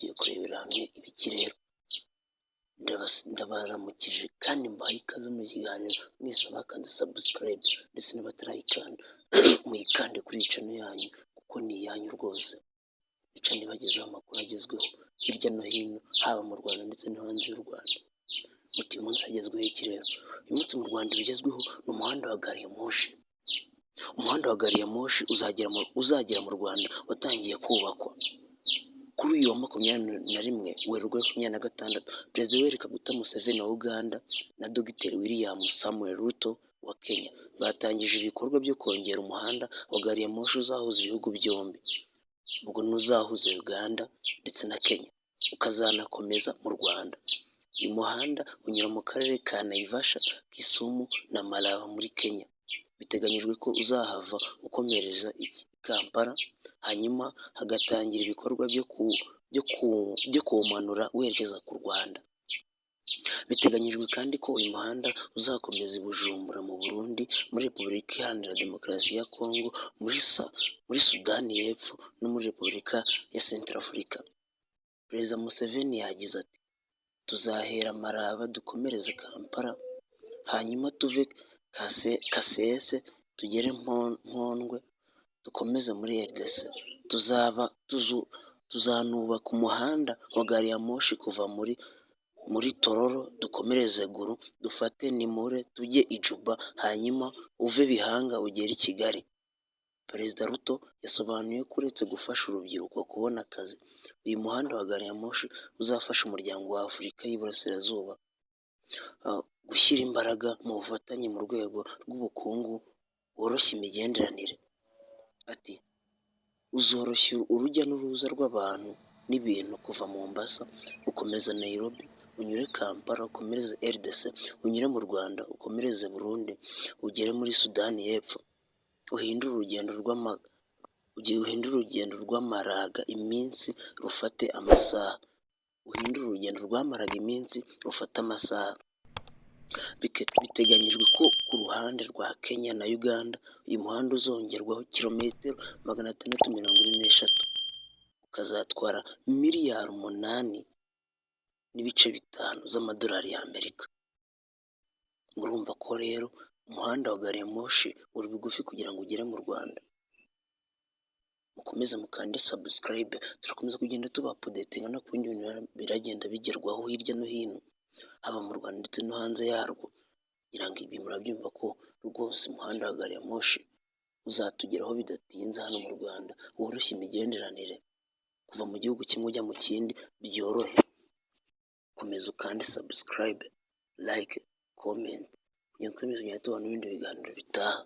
tugiye kurebera hamwe ibiki rero. Ndabaramukije kandi mbahaye ikaze mu kiganiro mwese bakanze subscribe ndetse n'abatarayikanda muyikande kuri iyi channel yanyu kuko ni iyanyu rwose. Ica nibagezaho amakuru agezweho hirya no hino haba mu Rwanda ndetse no hanze y'u Rwanda. Muti munsi agezweho iki rero? Uyu munsi mu Rwanda bigezweho ni umuhanda wa gari ya moshi. Umuhanda wa gari ya moshi uzagera mu Rwanda watangiye kubakwa. Kuri uyu wa 21 Werurwe 2026, Perezida Yoweri Kaguta Museveni wa Uganda na Dr William Samuel Ruto wa Kenya batangije ibikorwa byo kongera umuhanda wa gari ya moshi uzahuza ibihugu byombi. Ubwo nuzahuza Uganda ndetse na Kenya ukazanakomeza mu Rwanda. Uyu muhanda unyura mu karere ka Naivasha, Kisumu na Malaba muri Kenya. Biteganyijwe ko uzahava ukomereza Kampala, hanyuma hagatangira ibikorwa byo kuwumanura werekeza ku Rwanda. Biteganyijwe kandi ko uyu muhanda uzakomeza i Bujumbura mu Burundi, muri Repubulika Iharanira Demokarasi ya Kongo, muri Sudani y'Epfo no muri Repubulika ya Centrafrica. Perezida Museveni yagize ati tuzahera Malaba dukomereze Kampala, hanyuma tuve Kasese tugere Mpondwe dukomeze muri RDC. Tuzanubaka umuhanda wa gari ya moshi kuva muri Tororo dukomereze Gulu, dufate Nimure tujye i Juba, hanyuma uve Bihanga ugere i Kigali. Perezida Ruto yasobanuye ko uretse gufasha urubyiruko kubona akazi, uyu muhanda wa gari ya moshi uzafasha umuryango wa Afurika y'Iburasirazuba gushyira imbaraga mu bufatanye mu rwego rw'ubukungu woroshya imigenderanire. Ati uzoroshya urujya n'uruza rw'abantu n'ibintu kuva Mombasa ukomeza Nairobi, unyure Kampala ukomereze RDC, unyure mu Rwanda ukomereze Burundi, ugere muri Sudani y'Epfo, uhindure urugendo rw'amaraga iminsi rufate amasaha. Biteganyijwe ko ku ruhande rwa Kenya na Uganda uyu muhanda uzongerwaho kilometero 646, ukazatwara miliyari 8.5 z'amadolari y'Amerika. Murumva ko rero umuhanda wa gari ya moshi uri bugufi kugira ngo ugere mu Rwanda. Mukomeze mukande subscribe, turakomeza kugenda tuba updatinga no ku bindi bintu biragenda bigerwaho hirya no hino haba mu Rwanda ndetse no hanze yarwo, kugira ngo ibi murabyumva ko rwose umuhanda wa gari ya moshi uzatugeraho bidatinze hano mu Rwanda, woroshya imigenderanire kuva mu gihugu kimwe ujya mu kindi byorohe. Komeza ukande subscribe, like, comment, kugira ngo tubone ibindi biganiro bitaha.